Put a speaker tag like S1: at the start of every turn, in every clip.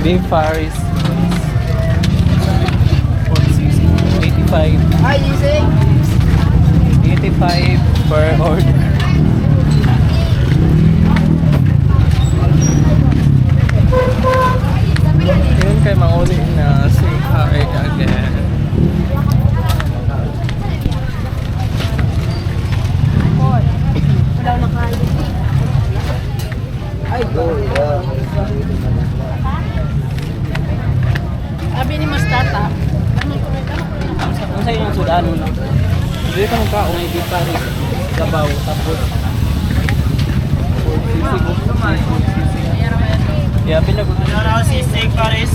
S1: Beef Paris. 85.
S2: Hi, Yusing.
S1: 85 per order. Yun kay manguli na say hi again.
S2: Wala na kayo. Ay, go. Sabi ni Mas Tata.
S1: Ang sa'yo yung sudano na. Hindi ka magkaon ay Beef Paris. Sabaw. Tapos yeah, pinagutan.
S3: Ano ako sisig, Paris?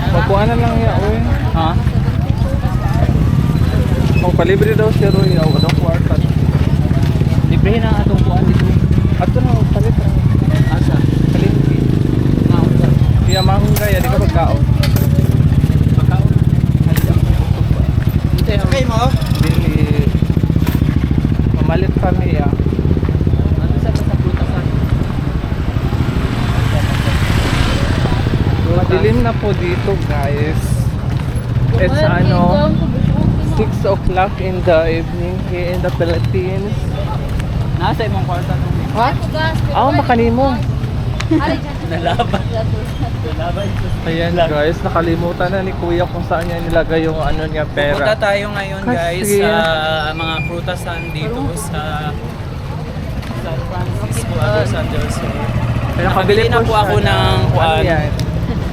S1: Magkuhanan lang ya, oy.
S3: Ha?
S1: Magpalibre daw siya ro ya, anong kwarta.
S3: Librihin ang atong kuhan dito.
S1: Ato na palit ra.
S3: Asa?
S1: Palimpi.
S3: Maunta.
S1: Iya mahunggay, di ka magkaon.
S3: Pagkaon. Hindi, okay mo?
S1: Dili mamalit kami ya.
S3: Ano sa putasan?
S1: Madilim na po dito, guys. It's ano 6 o'clock in the evening here in the Philippines.
S3: Nasa imong kwarta nung
S1: What? Ako makanimo.
S3: nalaban. Nalaban.
S1: Ayan guys, nakalimutan na ni Kuya kung saan niya nilagay yung ano niya
S3: Pupunta
S1: pera.
S3: tayo ngayon guys
S1: Kasi-
S3: sa mga prutasan dito sa San Francisco at Los Angeles.
S1: Kaya
S3: Nakabili na po
S1: siya
S3: ako ng kuan.
S1: yan?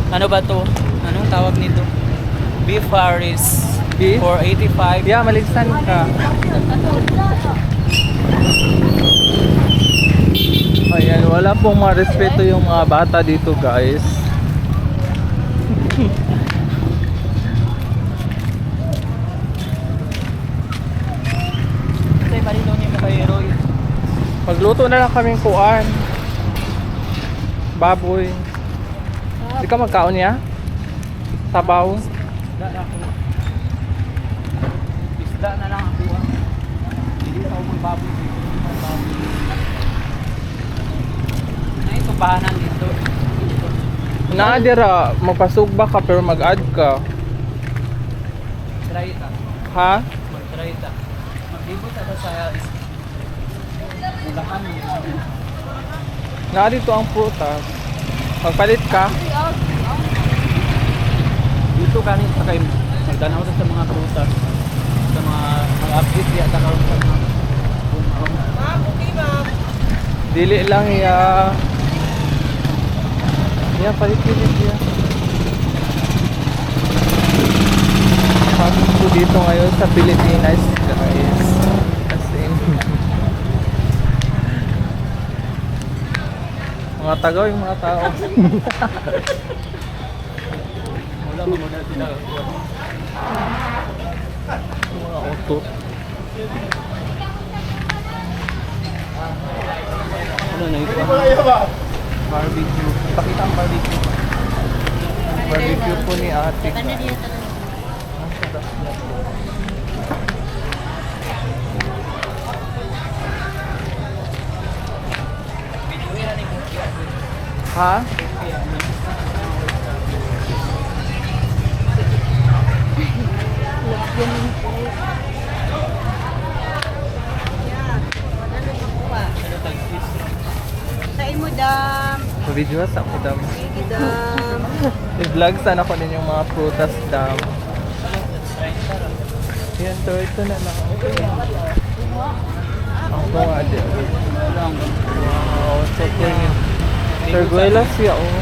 S3: Ano ba to? Anong tawag nito? Beef Paris.
S1: Beef?
S3: For 85.
S1: Yeah, maligsan ka. Ayan, wala pong marespeto yung mga bata dito guys.
S3: Kasi palito niyo mo kay Roy.
S1: Magluto na lang kaming kuan. Baboy. Di ka magkaon niya? Sabaw.
S3: Isda na ako. Isda na lang ako. Hindi ako magbaboy dito. Ay, tubahanan dito.
S1: Naadira, magpasugba ka pero mag-add ka.
S3: Try ta.
S1: Ha?
S3: Mag-try ta. Maglibot ako sa Bulacan.
S1: Naadito ang prutas. Magpalit ka?
S3: Dito kanin sa kay magdanaw sa mga prutas. Sa mga update diya ta karon sa mga
S1: Dili lang ya. Ya, palit-palit ya. Pasok ko dito ngayon sa Pilipinas, guys. As in. Mga tagaw yung mga tao.
S3: wala mo muna sila.
S1: Mga auto.
S3: Ano na ito?
S1: Barbecue. Pakita ang barbecue. Barbecue po ni ate. Ha?
S2: Kain mo, dam.
S1: Video sa ako dam.
S2: Sige, dam.
S1: I-vlog sana ko din yung mga prutas dam. Yan to, ito na lang. Ang bunga din. Wow, so clean. Terguelas ya, oh.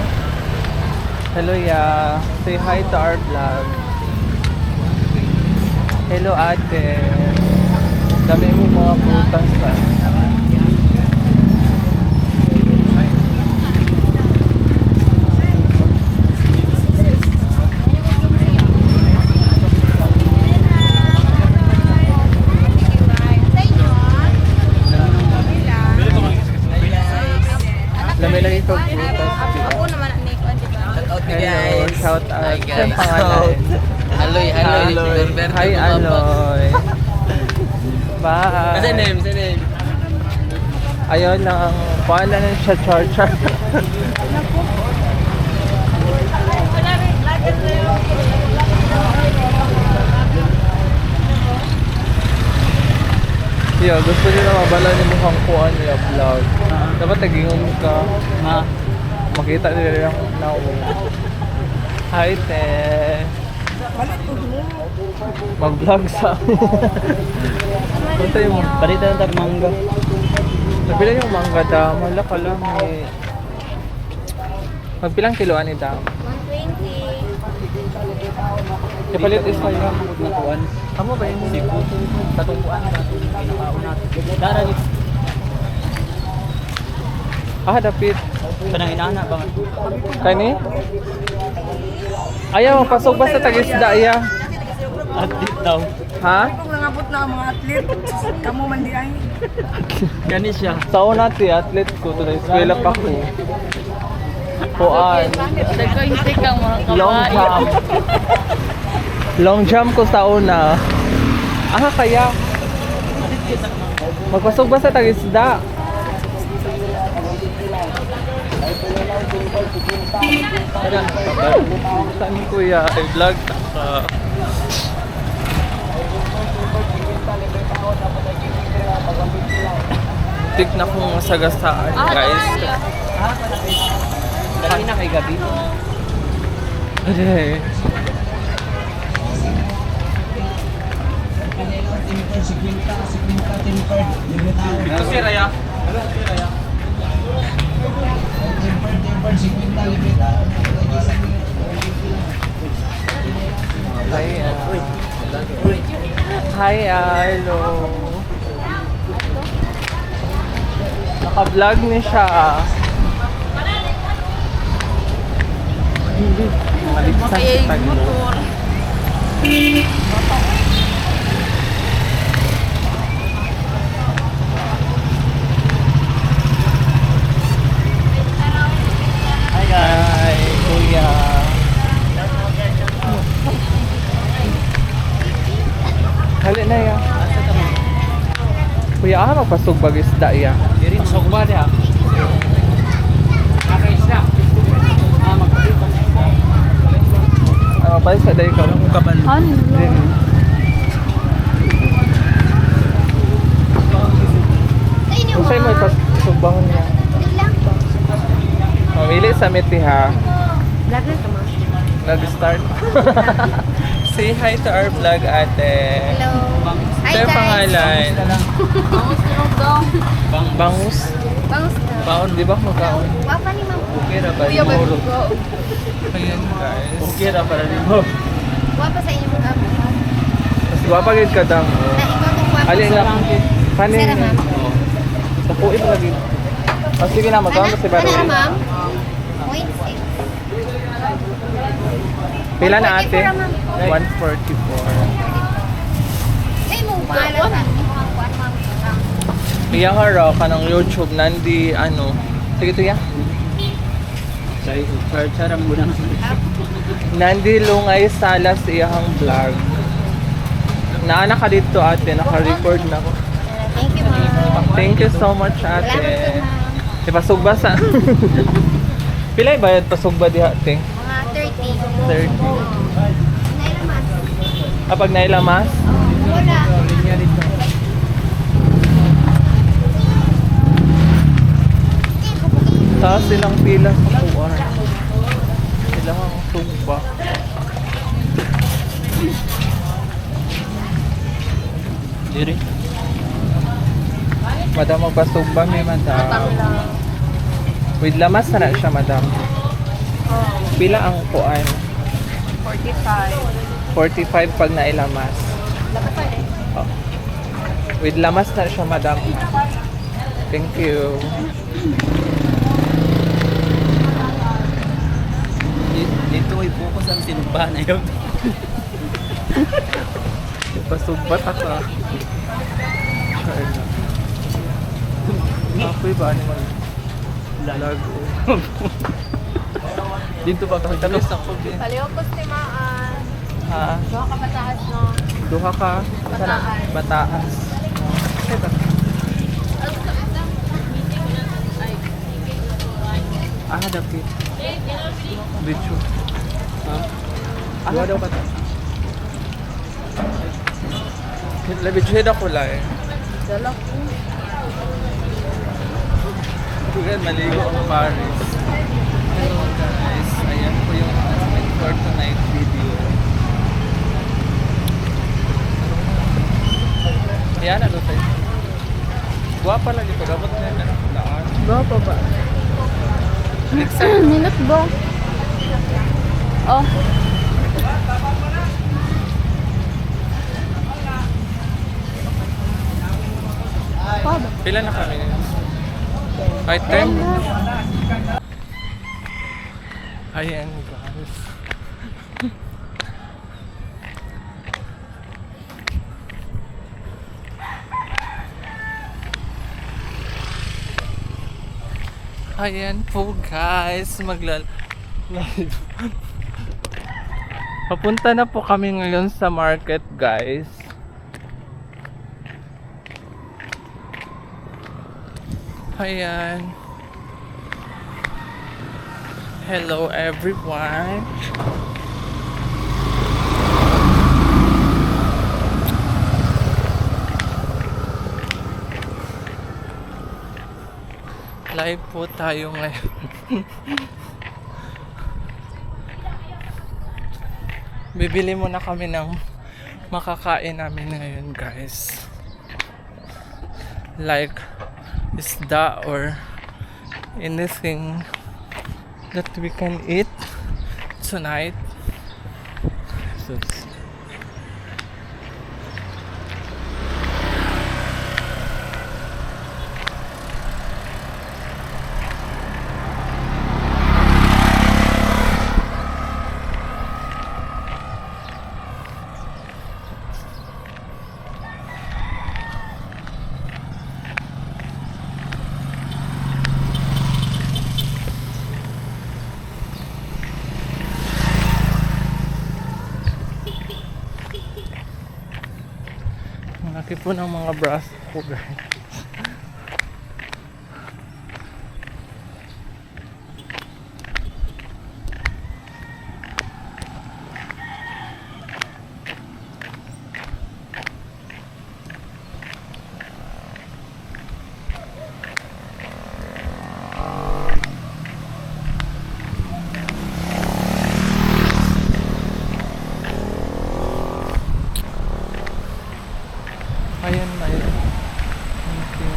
S1: Hello ya. Say hi to our vlog. Hello ate. Dami mo mga prutas ha. Dami lang ito prutas.
S2: Ako naman ni Kuan, di ba?
S1: Hello, shout out.
S3: Hi, guys.
S1: Saan pangalan?
S3: Aloy,
S1: Aloy. Hi Aloy. Bye.
S3: Say name, say name.
S1: Ayaw lang, paano na siya char-char. Yo, gusto niyo na mabala ni mukhang kuha niya vlog. Dapat nagingon ka.
S3: Ha?
S1: Makita nila yung now. Hi, te. Mag-vlog sa Punta yung
S3: Balita ng tagmangga.
S1: nabila yung mangga dam. Wala ka lang eh. Magpilang kiloan ni dam?
S2: 120.
S1: Kapalit is kayo.
S3: Nakuan.
S1: Amo ba yun?
S3: Sipo. Tatungkuan. Pinakaon natin. Dara ni.
S1: Ah, dapit.
S3: Kanang inana ba?
S1: Kani? Ayaw, pasok ba sa tagisda iya?
S3: Atlet daw.
S1: Ha?
S2: Kung nangabot na ang mga atlet, kamo man di ay.
S3: Gani siya.
S1: Sa una ti athlete ko to na eskwela pa ko. Puan.
S2: Nagko-instig kang mga
S1: Long jump. Long jump ko sa una. Ah, kaya. Magpasok ba sa tagisda? Saan kuya? I-vlog ka. Tik na kong masagasaan, guys.
S3: Kanina kay gabi.
S1: Aday.
S3: Ito si Raya.
S1: Hi, hello. Naka-vlog ni siya. Maligsan sa taglo.
S3: Hi guys.
S1: Hi, kuya. Hali na ya. Kuya, magpasog bag isda ya.
S3: Diri masok ba dia? Nakaisda. Magpapita.
S1: Ano pa sa day ka?
S3: Kabalo.
S1: Din. Kung sa'yo may pasog ba niya? Mamili sa miti ha.
S2: Vlog na tama.
S1: Nag-start. Say hi to our vlog, ate.
S2: Hello. Hi
S1: Sa'yo
S2: guys.
S1: pangalan.
S2: Bangus tulog dong.
S1: Bangus.
S2: Bangus na.
S1: Baon, di ba magkaon?
S2: Wapa ni ma'am.
S1: Okay ra ba?
S2: Kuya ba
S1: Muro.
S2: ko?
S1: Ayan guys.
S3: Okay ra para nimo.
S2: Wapa sa inyo mga abo.
S1: Mas guwapagid ka dang.
S2: Na ikaw tong wapa.
S1: Alin na. Kanin.
S2: Sira ma'am.
S1: Nakuit lagi. Oh, sige na, magkaon kasi baro.
S2: Ano ma'am? 0.6.
S1: Pila na ate?
S2: 144 ma'am.
S1: 144.
S2: Ay mo bahala sa mga kuan ma'am.
S1: Iya nga raw, kanang YouTube, nandi ano. Sige to ya.
S3: Say, charcharam muna.
S1: Nandi Lungay Salas iyahang vlog. Naana ka dito ate, naka-record na ko.
S2: Thank you ma'am.
S1: Thank you so much ate.
S2: Salamat po ma'am.
S1: Ipasog ba sa? Pilay bayad pasog ba diha ate?
S2: Mga 30.
S1: 30.
S2: Nailamas.
S1: Kapag nailamas?
S2: Wala.
S1: Taas silang pila sa kuwan. Silang ang sugba.
S3: Diri.
S1: Madam, magpasugba may madam. With lamas na siya madam. Pila ang kuan?
S2: 45.
S1: 45 pag nailamas. Oh. With lamas na siya madam. Thank you.
S3: Dito ay focus ang sinugbahan na yun.
S1: Pasugba ta ka. Sure na. Apoy ba ni mag lalago? Dito ba ka talos ako din?
S2: Kaliokos timaan.
S1: Ha?
S2: Doha ka pataas no.
S1: Duha ka?
S2: Bataas.
S1: Bataas. Ay ba? Ah, dapit. Bicho.
S3: Ha? Dua daw ka to.
S1: Labidjuhead ako lang eh.
S2: Dala ko.
S1: Ayan, maligo ang Paris. Hello guys. Ayan po yung announcement for tonight video. Ayan, ano tayo? Guwapa lagi pa. Gamot na yan. Naan.
S2: Gapa ba? Minute ba? Oh. Pa ba?
S1: Pila na kami? Ay, 10. Ayan guys. Ayan po guys, live. Papunta na po kami ngayon sa market guys. Ayan. Hello everyone. Live po tayo ngayon. Bibili muna kami ng makakain namin ngayon guys. Like isda or anything that we can eat tonight. So, ang laki po ng mga braso ko guys. Ayan, ayan. Thank you.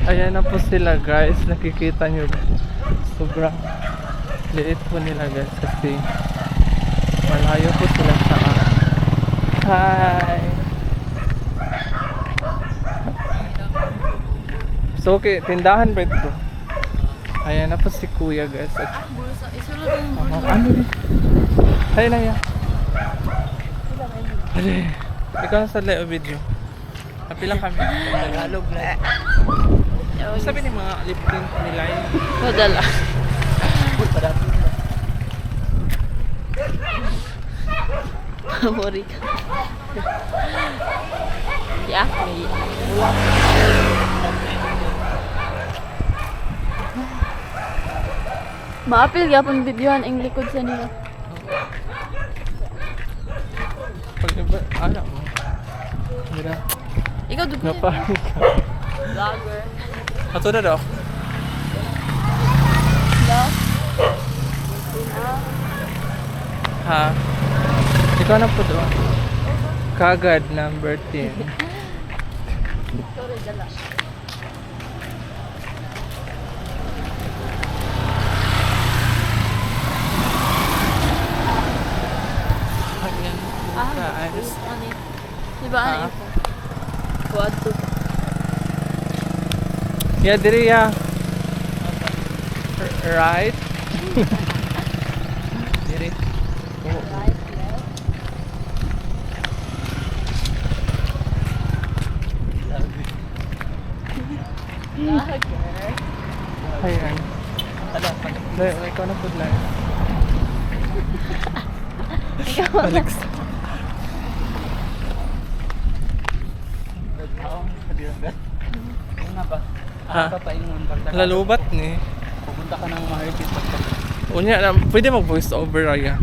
S1: Ayan na po sila guys, nakikita nyo sobrang liit po nila guys kasi malayo po sila sa akin. Hi! So okay, tindahan ba ito? Ayan na po si kuya guys at ano rin? Hay na yan. Ikaw sa leo video. Kapilang kami. Tagalog na. Sabi ni mga lip tint nila yun.
S2: Madala. Mori ka. Ya, may maapil yapon videohan ang likod sa nila.
S1: Pag iba, alam mo. Mira.
S2: Ikaw dugo.
S1: Napahin ka.
S2: Vlogger.
S1: Ato na daw.
S2: Hello?
S1: Ha? Ikaw na po doon. Kagad number 10.
S2: Sorry, dala.
S1: Yeah, diri ya. Right?
S3: Diri.
S2: Vlogger.
S1: Ayan.
S3: Ala,
S1: Dahil, ikaw na po lang.
S2: Ikaw.
S1: Alex.
S3: Ano nga ba?
S1: Ha?
S3: Ano pa ingon pagtaka?
S1: Lalubat ni.
S3: Pupunta ka ng market.
S1: Unya, pwede mag voice over Raya.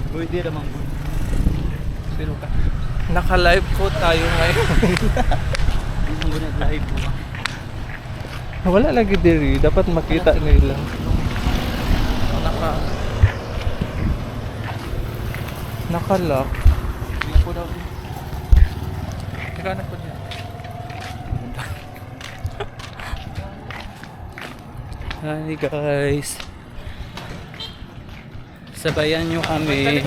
S3: Pwede naman good. Pero ka.
S1: Naka-live po tayo ngayon.
S3: Ang gunag live mo.
S1: Wala lagi diri, dapat makita nila. Naka-lock.
S3: Hindi po daw.
S1: Ikaw na po dyan.
S3: Hi guys. Sabayan nyo kami.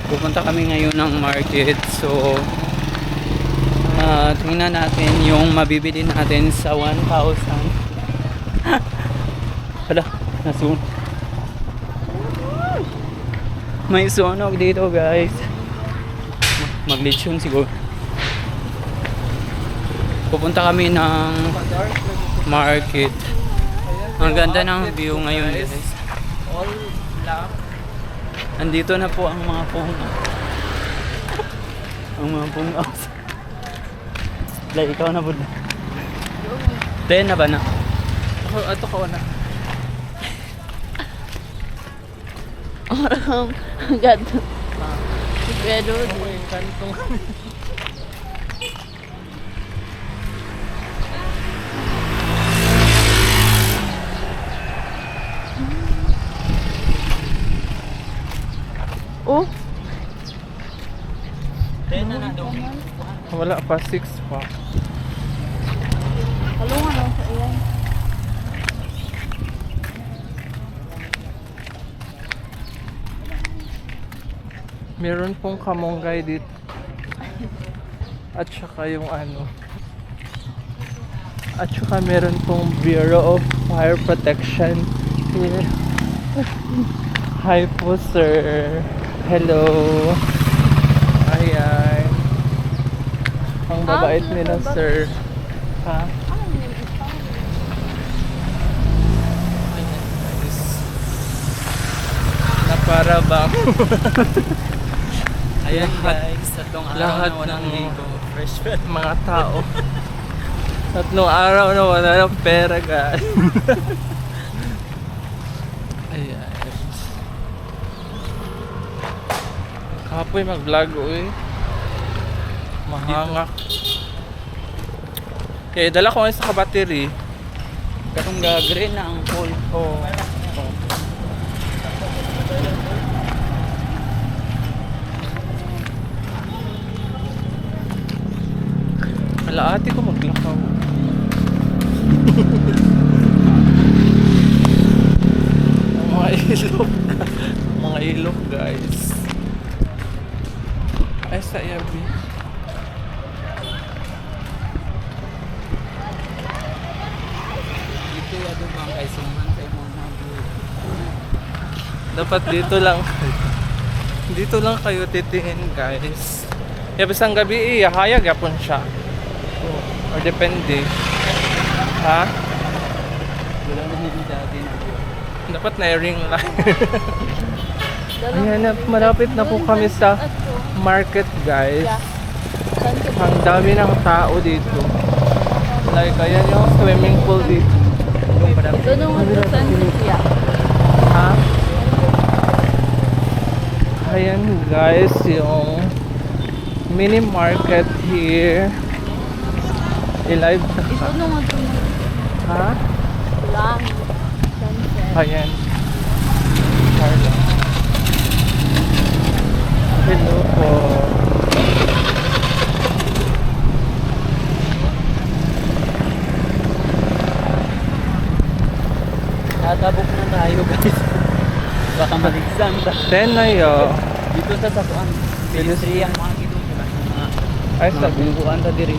S3: Pupunta kami ngayon ng market. So tingnan natin yung mabibili natin sa 1,000. Hala, nasun. May sunog dito guys. Maglitsyon siguro. Pupunta kami ng market. Ang ganda ng view ngayon guys.
S1: All black.
S3: Andito na po ang mga puno. Ang mga puno. Like, ikaw na po. Ten na ba na?
S1: Ato ka na.
S2: Orang gato. Pero
S1: Yung kantong.
S2: oh,
S3: Ten na na daw.
S1: Wala pa, 6 pa.
S2: kalungan ako sa iyan.
S1: Meron pong kamonggay dito. At saka yung ano. At saka meron pong Bureau of Fire Protection here. Hi po sir. Hello. Ayan. Ang babait nila sir. Ha? Ayan guys. Na para bang
S3: Ayan guys, tatlong araw
S1: lahat
S3: na walang
S1: ng-
S3: ligo. Fresh bread.
S1: mga tao. Tatlong araw na wala ng pera guys. Ayan. Kapoy mag-vlog uy. Mahangak. Okay, dala ko ngayon sa kabattery.
S3: Katong green na ang pool.
S1: Oh. Ala ate ko maglakaw. Ang mga ilog. Mga ilog guys. Ay sa yabi.
S3: Dito ano bang guys, suman kay mo na
S1: Dapat dito lang. Dito lang kayo titingin guys. Kaya bisang gabi hayag yapon siya. Or depende. Ha?
S3: wala na hindi dati na.
S1: Dapat na-ring lang. Ayan na, malapit na po kami sa market guys. Ang dami ng tao dito. Like, ayan yung swimming pool dito.
S2: Doon mo sa San Lucia.
S1: Ha? Ayan guys, yung mini market here. I-live na
S2: Ito
S1: ka.
S2: nung ito
S1: Ha?
S2: lang. Sunset.
S1: Ayan. Carla. Hello po.
S3: Tatabok na tayo guys. Baka maligsan.
S1: 10 na yo.
S3: Dito sa Satuan. Philips 3 ang mga dito. Mga
S1: Ay,
S3: Mga
S1: sabi.
S3: bungkuan ta diri.